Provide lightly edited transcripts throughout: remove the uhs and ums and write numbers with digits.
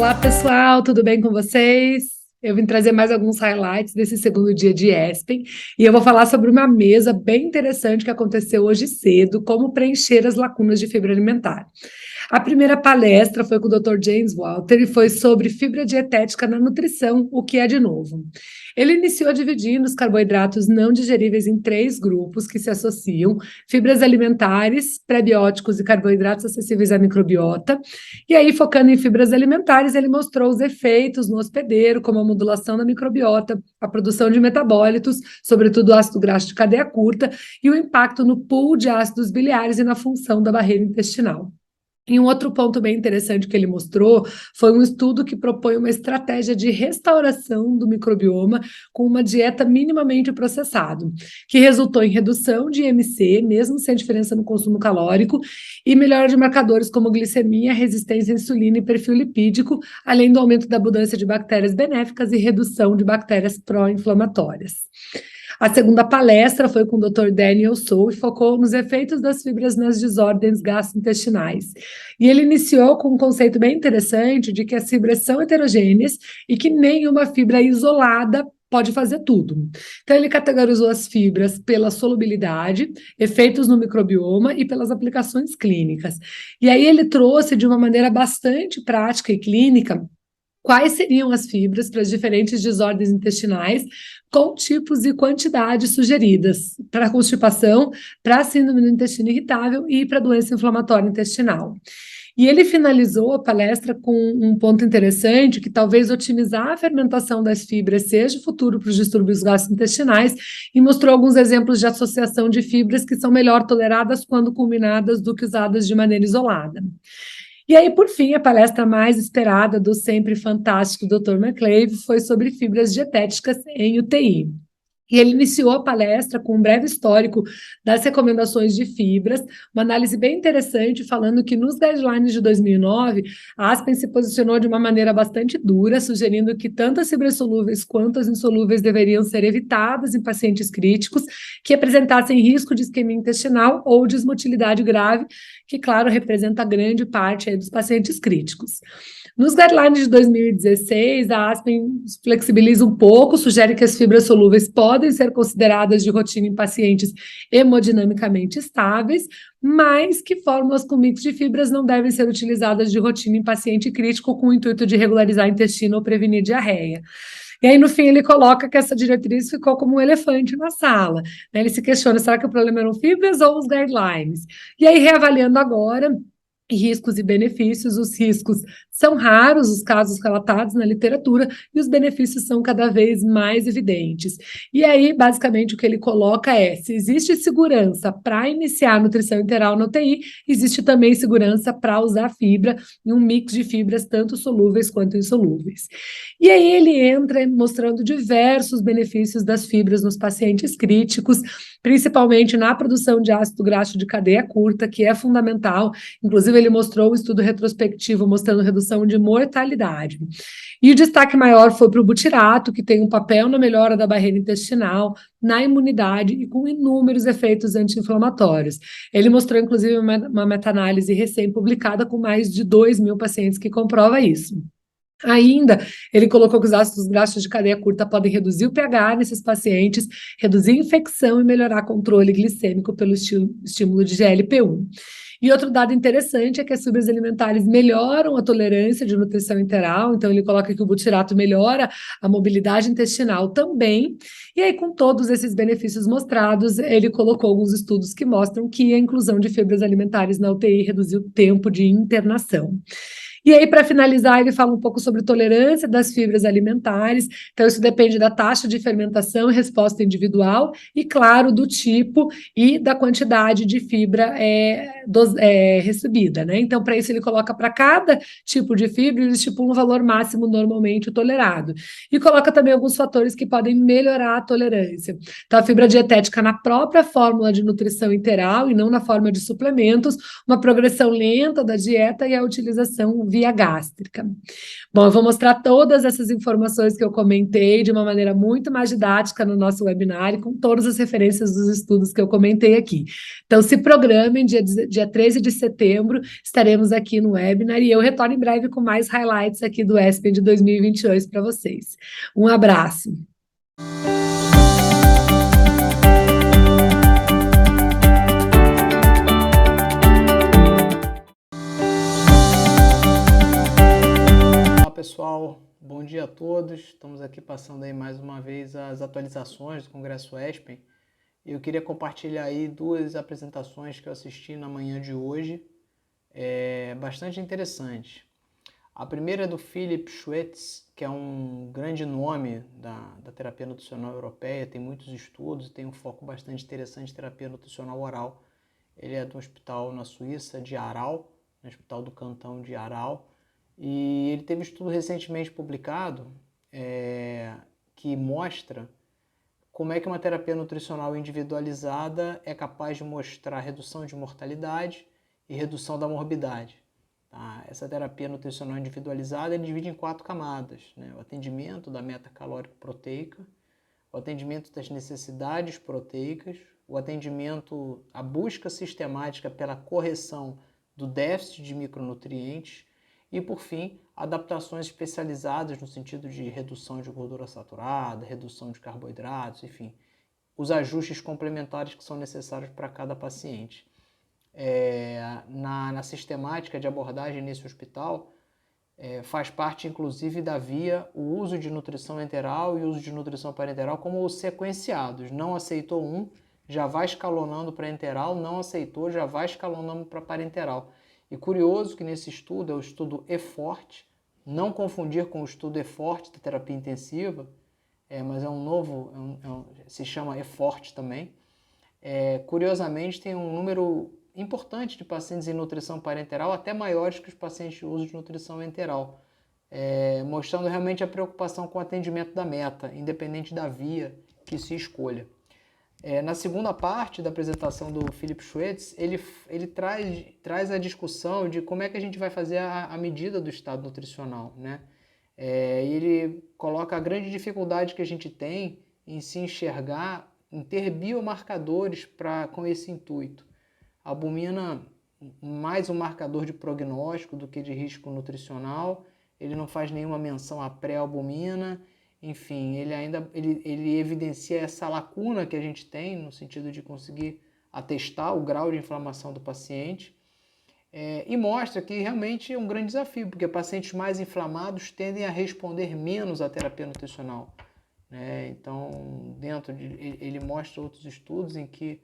Olá, pessoal, tudo bem com vocês? Eu vim trazer mais alguns highlights desse segundo dia de Aspen e eu vou falar sobre uma mesa bem interessante que aconteceu hoje cedo, como preencher as lacunas de fibra alimentar. A primeira palestra foi com o Dr. James Walter e foi sobre fibra dietética na nutrição, o que é de novo. Ele iniciou dividindo os carboidratos não digeríveis em 3 grupos que se associam: fibras alimentares, prebióticos e carboidratos acessíveis à microbiota. E aí, focando em fibras alimentares, ele mostrou os efeitos no hospedeiro, como a modulação da microbiota, a produção de metabólitos, sobretudo ácido graxo de cadeia curta, e o impacto no pool de ácidos biliares e na função da barreira intestinal. E um outro ponto bem interessante que ele mostrou foi um estudo que propõe uma estratégia de restauração do microbioma com uma dieta minimamente processada, que resultou em redução de IMC, mesmo sem diferença no consumo calórico, e melhora de marcadores como glicemia, resistência à insulina e perfil lipídico, além do aumento da abundância de bactérias benéficas e redução de bactérias pró-inflamatórias. A segunda palestra foi com o Dr. Daniel Sou e focou nos efeitos das fibras nas desordens gastrointestinais. E ele iniciou com um conceito bem interessante de que as fibras são heterogêneas e que nenhuma fibra isolada pode fazer tudo. Então, ele categorizou as fibras pela solubilidade, efeitos no microbioma e pelas aplicações clínicas. E aí ele trouxe de uma maneira bastante prática e clínica quais seriam as fibras para as diferentes desordens intestinais, com tipos e quantidades sugeridas para constipação, para síndrome do intestino irritável e para doença inflamatória intestinal. E ele finalizou a palestra com um ponto interessante, que talvez otimizar a fermentação das fibras seja o futuro para os distúrbios gastrointestinais, e mostrou alguns exemplos de associação de fibras que são melhor toleradas quando combinadas do que usadas de maneira isolada. E aí, por fim, a palestra mais esperada do sempre fantástico Dr. McClave foi sobre fibras dietéticas em UTI. E ele iniciou a palestra com um breve histórico das recomendações de fibras, uma análise bem interessante, falando que nos guidelines de 2009, a Aspen se posicionou de uma maneira bastante dura, sugerindo que tanto as fibras solúveis quanto as insolúveis deveriam ser evitadas em pacientes críticos que apresentassem risco de isquemia intestinal ou desmotilidade grave, que, claro, representa grande parte aí dos pacientes críticos. Nos guidelines de 2016, a Aspen flexibiliza um pouco, sugere que as fibras solúveis podem ser consideradas de rotina em pacientes hemodinamicamente estáveis, mas que fórmulas com mix de fibras não devem ser utilizadas de rotina em paciente crítico com o intuito de regularizar o intestino ou prevenir diarreia. E aí, no fim, ele coloca que essa diretriz ficou como um elefante na sala. Ele se questiona, será que o problema eram fibras ou os guidelines? E aí, reavaliando agora riscos e benefícios, os riscos são raros, os casos relatados na literatura, e os benefícios são cada vez mais evidentes. E aí, basicamente, o que ele coloca é, se existe segurança para iniciar a nutrição enteral na UTI, existe também segurança para usar fibra em um mix de fibras, tanto solúveis quanto insolúveis. E aí ele entra mostrando diversos benefícios das fibras nos pacientes críticos, principalmente na produção de ácido graxo de cadeia curta, que é fundamental. Inclusive, ele mostrou um estudo retrospectivo mostrando redução de mortalidade. E o destaque maior foi para o butirato, que tem um papel na melhora da barreira intestinal, na imunidade e com inúmeros efeitos anti-inflamatórios. Ele mostrou, inclusive, uma meta-análise recém-publicada com mais de 2.000 pacientes que comprova isso. Ainda, ele colocou que os ácidos graxos de cadeia curta podem reduzir o pH nesses pacientes, reduzir a infecção e melhorar o controle glicêmico pelo estímulo de GLP-1. E outro dado interessante é que as fibras alimentares melhoram a tolerância de nutrição enteral, então ele coloca que o butirato melhora a mobilidade intestinal também, e aí com todos esses benefícios mostrados, ele colocou alguns estudos que mostram que a inclusão de fibras alimentares na UTI reduziu o tempo de internação. E aí, para finalizar, ele fala um pouco sobre tolerância das fibras alimentares, então isso depende da taxa de fermentação e resposta individual, e claro, do tipo e da quantidade de fibra recebida, né? Então, para isso ele coloca para cada tipo de fibra, ele estipula um valor máximo normalmente tolerado, e coloca também alguns fatores que podem melhorar a tolerância. Então, a fibra dietética na própria fórmula de nutrição interal e não na forma de suplementos, uma progressão lenta da dieta e a utilização via gástrica. Bom, eu vou mostrar todas essas informações que eu comentei de uma maneira muito mais didática no nosso webinar e com todas as referências dos estudos que eu comentei aqui. Então, se programem, dia 13 de setembro, estaremos aqui no webinar e eu retorno em breve com mais highlights aqui do ESPEN de 2022 para vocês. Um abraço! Pessoal, bom dia a todos. Estamos aqui passando aí mais uma vez as atualizações do Congresso ESPEN. Eu queria compartilhar aí duas apresentações que eu assisti na manhã de hoje, bastante interessantes. A primeira é do Philip Schwetz, que é um grande nome da terapia nutricional europeia, tem muitos estudos e tem um foco bastante interessante em terapia nutricional oral. Ele é do hospital na Suíça de Aarau, no Hospital do Cantão de Aarau. E ele teve um estudo recentemente publicado que mostra como é que uma terapia nutricional individualizada é capaz de mostrar redução de mortalidade e redução da morbidade. Tá? Essa terapia nutricional individualizada divide em 4 camadas, né? O atendimento da meta calórico-proteica, o atendimento das necessidades proteicas, o atendimento, a busca sistemática pela correção do déficit de micronutrientes, e, por fim, adaptações especializadas no sentido de redução de gordura saturada, redução de carboidratos, enfim, os ajustes complementares que são necessários para cada paciente. Na sistemática de abordagem nesse hospital, faz parte, inclusive, da via o uso de nutrição enteral e uso de nutrição parenteral como sequenciados. Não aceitou um, já vai escalonando para enteral, não aceitou, já vai escalonando para parenteral. E curioso que nesse estudo, é o estudo EFFORT, não confundir com o estudo EFFORT da terapia intensiva, mas é um novo, se chama EFFORT também. Curiosamente, tem um número importante de pacientes em nutrição parenteral, até maiores que os pacientes de uso de nutrição enteral, mostrando realmente a preocupação com o atendimento da meta, independente da via que se escolha. Na segunda parte da apresentação do Philip Schwetz, ele traz a discussão de como é que a gente vai fazer a medida do estado nutricional, né? Ele coloca a grande dificuldade que a gente tem em se enxergar, em ter biomarcadores com esse intuito. A albumina, mais um marcador de prognóstico do que de risco nutricional, ele não faz nenhuma menção à pré-albumina. Enfim, ele evidencia essa lacuna que a gente tem no sentido de conseguir atestar o grau de inflamação do paciente e mostra que realmente é um grande desafio, porque pacientes mais inflamados tendem a responder menos à terapia nutricional, né? Então, ele mostra outros estudos em que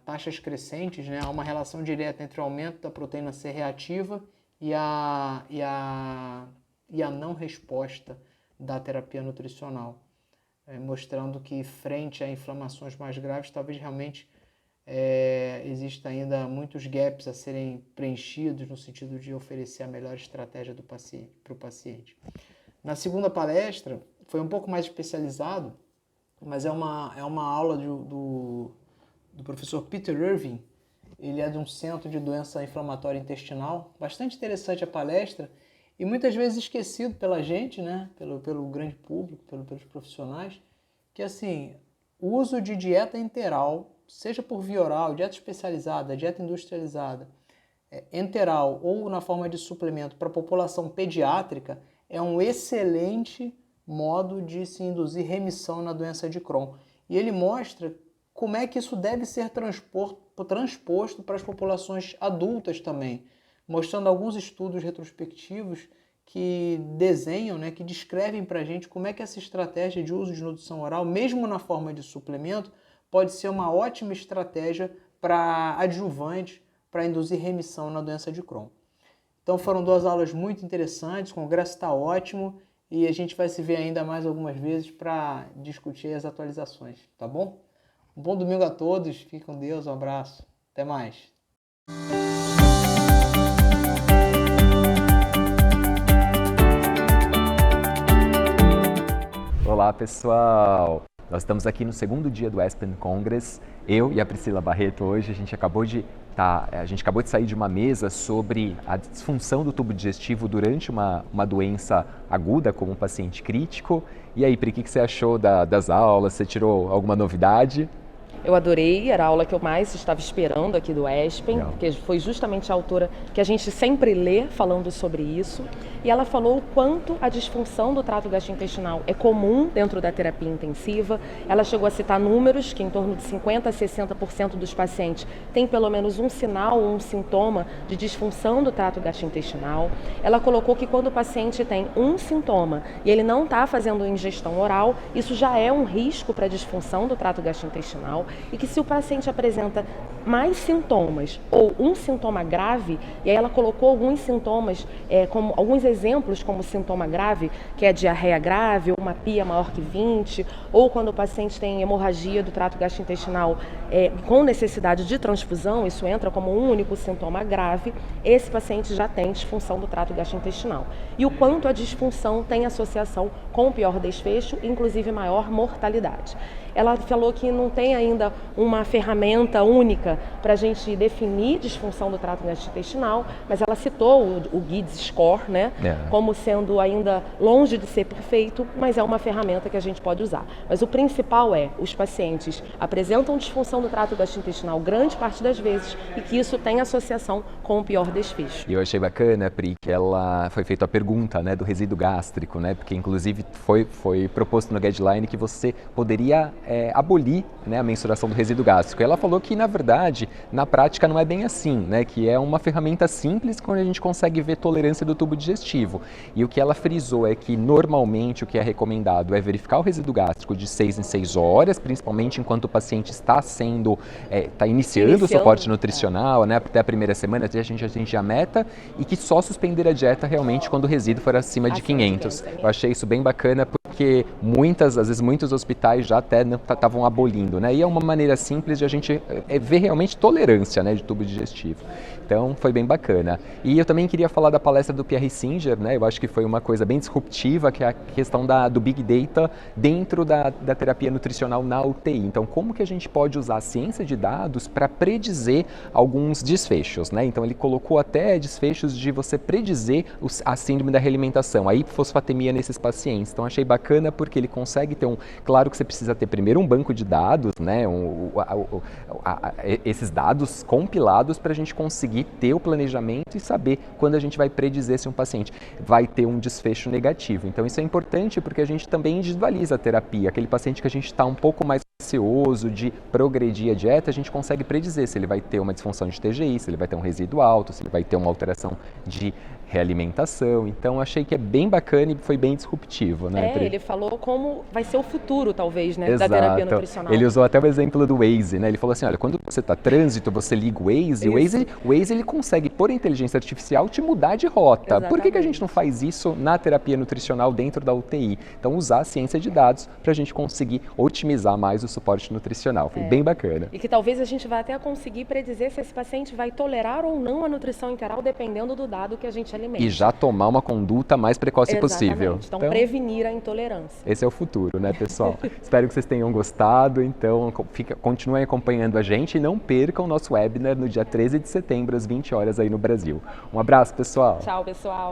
taxas crescentes, né, há uma relação direta entre o aumento da proteína C reativa e a não resposta da terapia nutricional, mostrando que frente a inflamações mais graves, talvez realmente exista ainda muitos gaps a serem preenchidos no sentido de oferecer a melhor estratégia para o paciente. Na segunda palestra, foi um pouco mais especializado, mas é uma aula do professor Peter Irving. Ele é de um centro de doença inflamatória intestinal, bastante interessante a palestra, e muitas vezes esquecido pela gente, né, pelo grande público, pelos profissionais, que assim, o uso de dieta enteral, seja por via oral, dieta especializada, dieta industrializada, enteral ou na forma de suplemento para a população pediátrica, é um excelente modo de se induzir remissão na doença de Crohn. E ele mostra como é que isso deve ser transposto para as populações adultas também, mostrando alguns estudos retrospectivos que desenham, né, que descrevem para a gente como é que essa estratégia de uso de nutrição oral, mesmo na forma de suplemento, pode ser uma ótima estratégia para adjuvante, para induzir remissão na doença de Crohn. Então foram 2 aulas muito interessantes, o congresso está ótimo e a gente vai se ver ainda mais algumas vezes para discutir as atualizações, tá bom? Um bom domingo a todos, fiquem com Deus, um abraço, até mais. Olá pessoal, nós estamos aqui no segundo dia do ESPEN Congress, eu e a Priscila Barreto hoje, a gente acabou de Tá, a gente acabou de sair de uma mesa sobre a disfunção do tubo digestivo durante uma doença aguda, como um paciente crítico. E aí, Pri, o que você achou das aulas? Você tirou alguma novidade? Eu adorei, era a aula que eu mais estava esperando aqui do ESPEN, porque foi justamente a autora que a gente sempre lê falando sobre isso. E ela falou o quanto a disfunção do trato gastrointestinal é comum dentro da terapia intensiva. Ela chegou a citar números que em torno de 50% a 60% dos pacientes têm pelo menos um sinal ou um sintoma de disfunção do trato gastrointestinal. Ela colocou que quando o paciente tem um sintoma e ele não está fazendo ingestão oral, isso já é um risco para a disfunção do trato gastrointestinal. E que se o paciente apresenta mais sintomas ou um sintoma grave, e aí ela colocou alguns sintomas, como alguns exemplos como sintoma grave, que é diarreia grave, ou uma pia maior que 20, ou quando o paciente tem hemorragia do trato gastrointestinal com necessidade de transfusão, isso entra como um único sintoma grave, esse paciente já tem disfunção do trato gastrointestinal. E o quanto a disfunção tem associação com o pior desfecho, inclusive maior mortalidade. Ela falou que não tem ainda uma ferramenta única para a gente definir disfunção do trato gastrointestinal, mas ela citou o GIDS Score, né, como sendo ainda longe de ser perfeito, mas é uma ferramenta que a gente pode usar. Mas o principal é, os pacientes apresentam disfunção do trato gastrointestinal grande parte das vezes e que isso tem associação com o pior desfecho. E eu achei bacana, Pri, que ela foi feita a pergunta, né, do resíduo gástrico, né, porque inclusive foi proposto no guideline que você poderia abolir, né, a mensuração do resíduo gástrico. E ela falou que, na verdade, na prática não é bem assim, né, que é uma ferramenta simples quando a gente consegue ver tolerância do tubo digestivo. E o que ela frisou é que, normalmente, o que é recomendado é verificar o resíduo gástrico de 6 em 6 horas, principalmente enquanto o paciente está iniciando o suporte nutricional, né, até a primeira semana, até a gente atingir a meta, e que só suspender a dieta realmente quando o resíduo for acima de 500. Eu achei isso bem bacana, porque às vezes muitos hospitais já até estavam abolindo, né? E é uma maneira simples de a gente ver realmente tolerância, né, de tubo digestivo. Então, foi bem bacana. E eu também queria falar da palestra do Pierre Singer, né? Eu acho que foi uma coisa bem disruptiva, que é a questão do Big Data dentro da terapia nutricional na UTI. Então, como que a gente pode usar a ciência de dados para predizer alguns desfechos, né? Então, ele colocou até desfechos de você predizer a síndrome da realimentação, a hipofosfatemia nesses pacientes. Então, achei bacana porque ele consegue ter claro que você precisa ter primeiro um banco de dados, né? Esses dados compilados para a gente conseguir ter o planejamento e saber quando a gente vai predizer se um paciente vai ter um desfecho negativo. Então isso é importante porque a gente também individualiza a terapia. Aquele paciente que a gente está um pouco mais receoso de progredir a dieta, a gente consegue predizer se ele vai ter uma disfunção de TGI, se ele vai ter um resíduo alto, se ele vai ter uma alteração de realimentação. Então achei que é bem bacana e foi bem disruptivo, né? Ele falou como vai ser o futuro, talvez, né, Exato. Da terapia nutricional. Ele usou até o exemplo do Waze, né? Ele falou assim, olha, quando você está trânsito, você liga o Waze, o Waze ele consegue, por inteligência artificial, te mudar de rota. Exatamente. Por que a gente não faz isso na terapia nutricional dentro da UTI? Então, usar a ciência de dados para a gente conseguir otimizar mais o suporte nutricional. Foi bem bacana. E que talvez a gente vai até conseguir predizer se esse paciente vai tolerar ou não a nutrição interal, dependendo do dado que a gente alimenta. E já tomar uma conduta mais precoce possível. Então, prevenir a intolerância. Esse é o futuro, né, pessoal? Espero que vocês tenham gostado. Então, continuem acompanhando a gente e não percam o nosso webinar no dia 13 de setembro, às 20 horas aí no Brasil. Um abraço, pessoal. Tchau, pessoal.